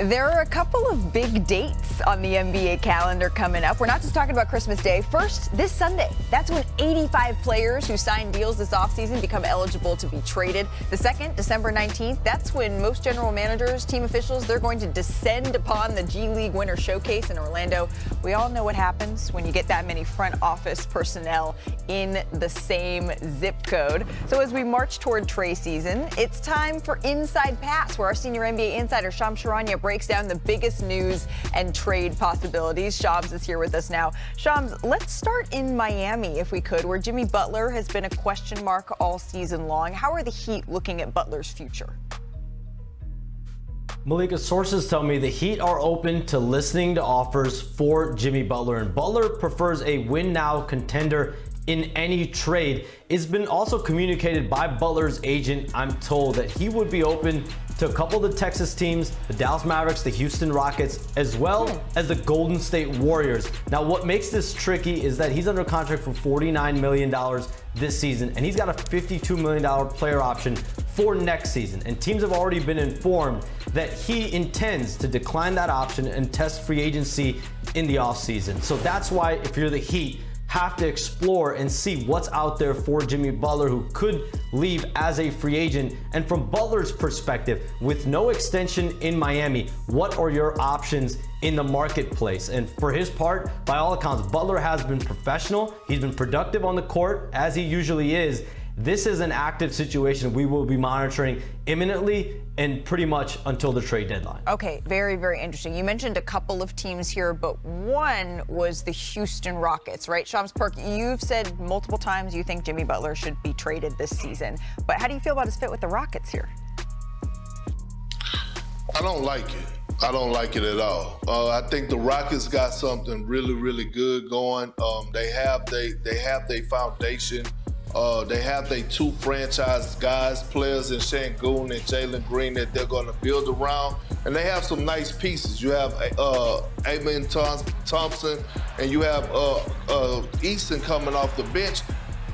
There are a couple of big dates on the NBA calendar coming up. We're not just talking about Christmas Day. First, this Sunday. That's when 85 players who signed deals this offseason become eligible to be traded. The second, December 19th, that's when most general managers, team officials, they're going to descend upon the G League Winter Showcase in Orlando. We all know what happens when you get that many front office personnel in the same zip code. So as we march toward trade season, it's time for Inside Pass, where our senior NBA insider, Shams Charania, breaks down the biggest news and trade possibilities. Shams is here with us now. Shams, let's start in Miami, if we could, where Jimmy Butler has been a question mark all season long. How are the Heat looking at Butler's future? Malika, sources tell me the Heat are open to listening to offers for Jimmy Butler, and Butler prefers a win-now contender in any trade. It's been also communicated by Butler's agent, I'm told, that he would be open to a couple of the Texas teams, the Dallas Mavericks, the Houston Rockets, as well as the Golden State Warriors. Now, what makes this tricky is that he's under contract for $49 million this season, and he's got a $52 million player option for next season. And teams have already been informed that he intends to decline that option and test free agency in the offseason. So that's why, if you're the Heat, have to explore and see what's out there for Jimmy Butler, who could leave as a free agent. And from Butler's perspective, with no extension in Miami, what are your options in the marketplace? And for his part, by all accounts, Butler has been professional. He's been productive on the court, as he usually is. This is an active situation we will be monitoring imminently and pretty much until the trade deadline. Okay, very, very interesting. You mentioned a couple of teams here, but one was the Houston Rockets, right? Shams Perk, you've said multiple times you think Jimmy Butler should be traded this season, but how do you feel about his fit with the Rockets here? I don't like it. I don't like it at all. I think the Rockets got something really, really good going. They have their foundation. They have their two franchise guys, players in Şengün and Jalen Green that they're going to build around. And they have some nice pieces. You have Amen Thompson and you have Easton coming off the bench.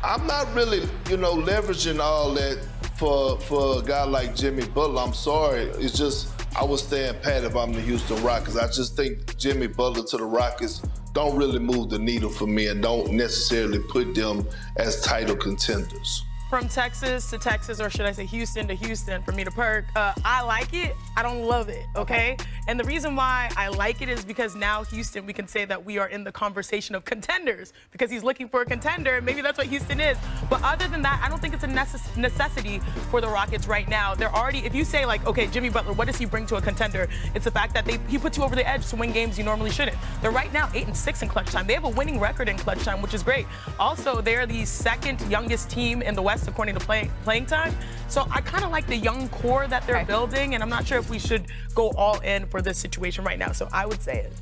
I'm not really, leveraging all that for a guy like Jimmy Butler. I'm sorry. It's just, I would stand pat if I'm the Houston Rockets. I just think Jimmy Butler to the Rockets don't really move the needle for me and don't necessarily put them as title contenders. From Texas to Texas, or should I say Houston to Houston, for me to Perk, I like it. I don't love it, okay? And the reason why I like it is because now Houston, we can say that we are in the conversation of contenders because he's looking for a contender. Maybe that's what Houston is. But other than that, I don't think it's a necessity for the Rockets right now. They're already, if you say like, okay, Jimmy Butler, what does he bring to a contender? It's the fact that he puts you over the edge to win games you normally shouldn't. They're right now 8-6 in clutch time. They have a winning record in clutch time, which is great. Also, they're the second youngest team in the West according to playing time. So I kind of like the young core that they're building, and I'm not sure if we should go all in for this situation right now. So I would say it.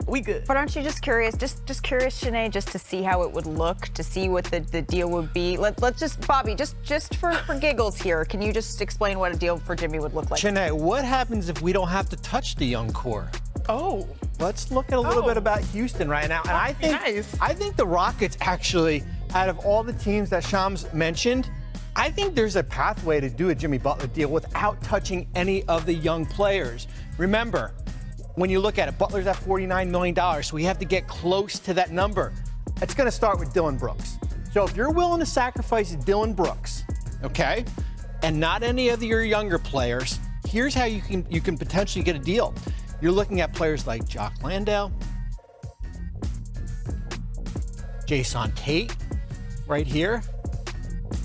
We good. But aren't you just curious, just curious, Shanae, just to see how it would look, to see what the deal would be? Let's just, Bobby, just for giggles here, can you just explain what a deal for Jimmy would look like? Shanae, what happens if we don't have to touch the young core? Oh. Let's look at a little bit about Houston right now. And I think the Rockets actually, out of all the teams that Shams mentioned, I think there's a pathway to do a Jimmy Butler deal without touching any of the young players. Remember, when you look at it, Butler's at $49 million, so we have to get close to that number. It's going to start with Dillon Brooks. So if you're willing to sacrifice Dillon Brooks, okay, and not any of your younger players, here's how you can potentially get a deal. You're looking at players like Jock Landale, Jason Tate, right here.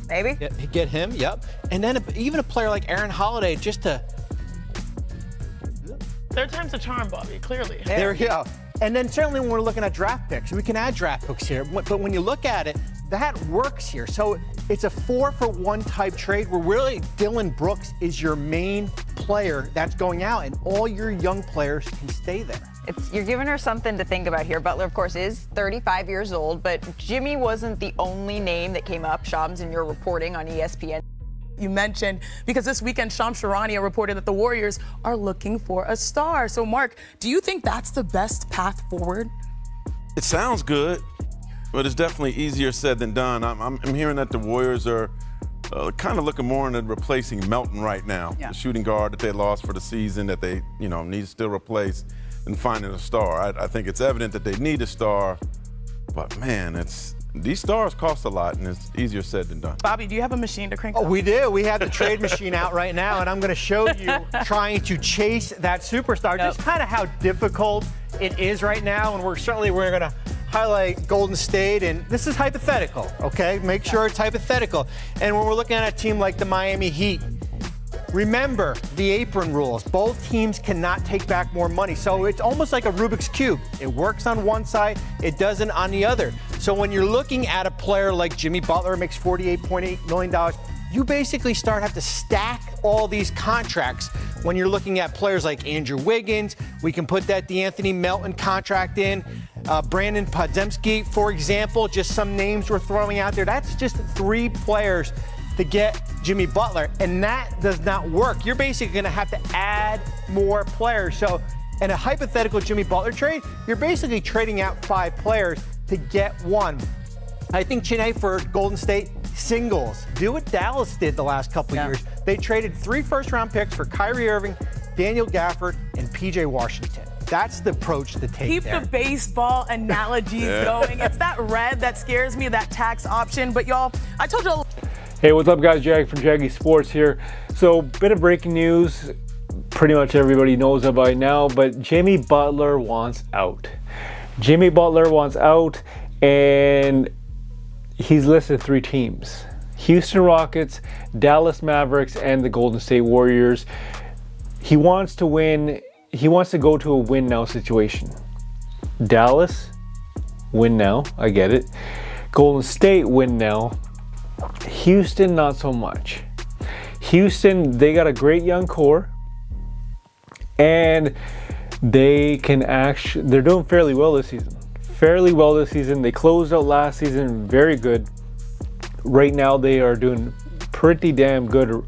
Maybe. Get him, yep. And then even a player like Aaron Holiday, just to... Third time's a charm, Bobby, clearly. There you go. And then certainly when we're looking at draft picks, we can add draft picks here. But when you look at it, that works here. So it's a 4-for-1 type trade where really Dillon Brooks is your main player that's going out, and all your young players can stay there. You're giving her something to think about here. Butler, of course, is 35 years old, but Jimmy wasn't the only name that came up, Shams, in your reporting on ESPN. You mentioned, because this weekend, Shams Charania reported that the Warriors are looking for a star. So, Mark, do you think that's the best path forward? It sounds good, but it's definitely easier said than done. I'm hearing that the Warriors are kind of looking more into replacing Melton right now, the shooting guard that they lost for the season that they, need to still replace, and finding a star. I think it's evident that they need a star, but man, these stars cost a lot, and it's easier said than done. Bobby, do you have a machine to crank up? We do. We have the trade machine out right now, and I'm going to show you trying to chase that superstar, just kind of how difficult it is right now, and we're going to highlight Golden State, and this is hypothetical, okay? Make sure it's hypothetical. And when we're looking at a team like the Miami Heat, remember the apron rules. Both teams cannot take back more money. So it's almost like a Rubik's Cube. It works on one side, it doesn't on the other. So when you're looking at a player like Jimmy Butler, makes $48.8 million, you basically have to stack all these contracts. When you're looking at players like Andrew Wiggins, we can put that DeAnthony Melton contract in. Brandon Podziemski, for example, just some names we're throwing out there. That's just 3 players to get Jimmy Butler, and that does not work. You're basically going to have to add more players. So in a hypothetical Jimmy Butler trade, you're basically trading out 5 players to get 1. I think, Chiney, for Golden State, singles. Do what Dallas did the last couple of years. They traded 3 first-round picks for Kyrie Irving, Daniel Gafford, and P.J. Washington. That's the approach to take. Keep the baseball analogies going. It's that red that scares me, that tax option. But y'all, I told y'all. Hey, what's up, guys? Jaggy from Jaggy Sports here. So, bit of breaking news. Pretty much everybody knows about it now, but Jimmy Butler wants out. Jimmy Butler wants out, and he's listed 3 teams: Houston Rockets, Dallas Mavericks, and the Golden State Warriors. He wants to win. He wants to go to a win now situation. Dallas, win now, I get it. Golden State, win now. Houston, not so much. Houston, they got a great young core, and they're doing fairly well this season. They closed out last season very good. Right now they are doing pretty damn good,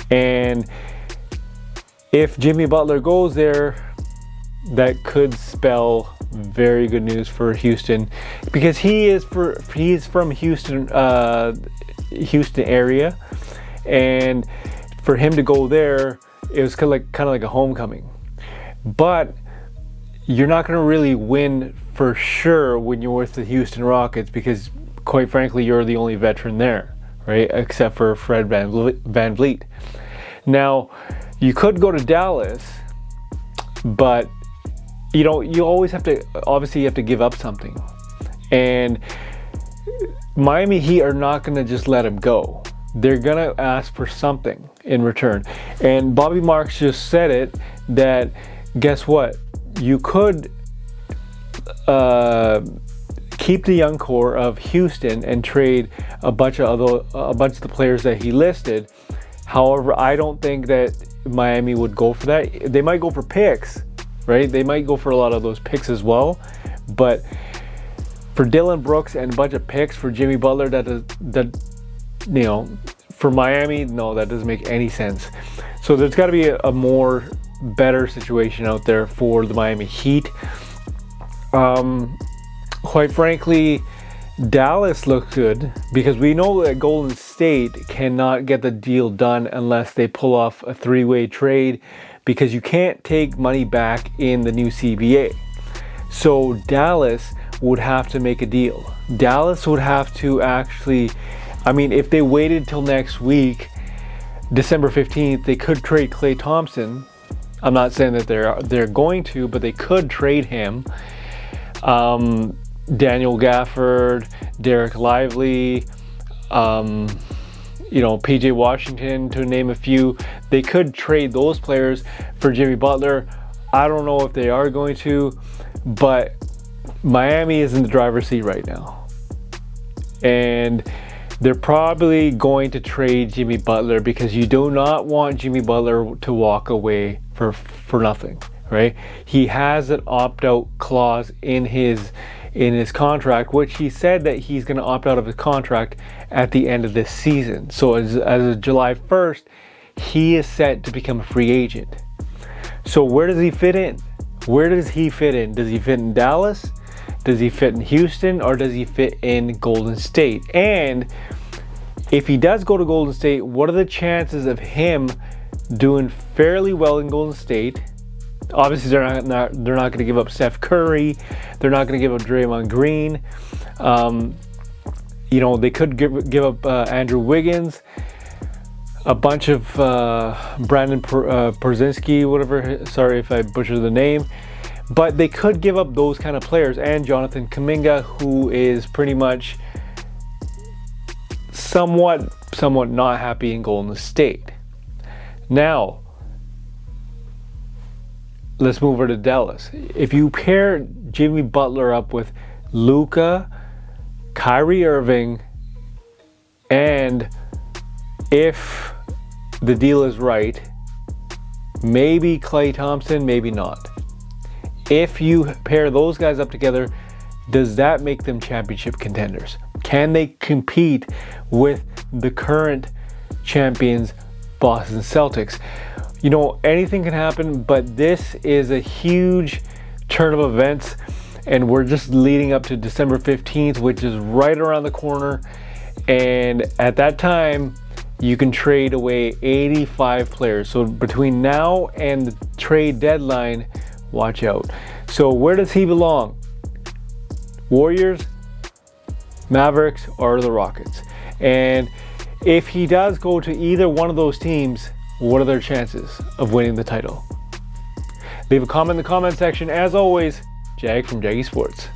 and if Jimmy Butler goes there, that could spell very good news for Houston, because he is from Houston, Houston area, and for him to go there, it was kind of like a homecoming. But you're not going to really win for sure when you're with the Houston Rockets, because quite frankly, you're the only veteran there, right? Except for Fred VanVleet. Now, you could go to Dallas, but you always have to, obviously you have to give up something. And Miami Heat are not going to just let him go. They're going to ask for something in return. And Bobby Marks just said it, that guess what? You could keep the young core of Houston and trade a bunch of the players that he listed. However, I don't think that Miami would go for that. They might go for picks, right? They might go for a lot of those picks as well. But for Dylan Brooks and a bunch of picks for Jimmy Butler, for Miami, no, that doesn't make any sense. So there's got to be a more better situation out there for the Miami Heat. Quite frankly, Dallas looks good, because we know that Golden State cannot get the deal done unless they pull off a 3-way trade, because you can't take money back in the new CBA. So Dallas would have to make a deal. Dallas would have to actually, if they waited till next week, December 15th, they could trade Klay Thompson. I'm not saying that they're going to, but they could trade him. Daniel Gafford, Derek Lively, PJ Washington, to name a few. They could trade those players for Jimmy Butler. I don't know if they are going to, but Miami is in the driver's seat right now. And they're probably going to trade Jimmy Butler, because you do not want Jimmy Butler to walk away for nothing, right? He has an opt-out clause in his contract, which he said that he's going to opt out of his contract at the end of this season. So as of July 1st, he is set to become a free agent. So where does he fit in? Where does he fit in? Does he fit in Dallas? Does he fit in Houston? Or does he fit in Golden State? And If he does go to Golden State, what are the chances of him doing fairly well in Golden State? Obviously, they're not going to give up Steph Curry. They're not going to give up Draymond Green. You know, they could give up Andrew Wiggins, a bunch of Brandon Porzinski, whatever. Sorry if I butchered the name. But they could give up those kind of players, and Jonathan Kuminga, who is pretty much somewhat not happy in Golden State. Now, let's move over to Dallas. If you pair Jimmy Butler up with Luka, Kyrie Irving, and if the deal is right, maybe Klay Thompson, maybe not. If you pair those guys up together, does that make them championship contenders? Can they compete with the current champions, Boston Celtics? You know, anything can happen, but this is a huge turn of events, and we're just leading up to December 15th, which is right around the corner. And at that time, you can trade away 85 players. So between now and the trade deadline, watch out. So where does he belong? Warriors, Mavericks, or the Rockets? And if he does go to either one of those teams, what are their chances of winning the title? Leave a comment in the comment section. As always, Jag from Jaggy Sports.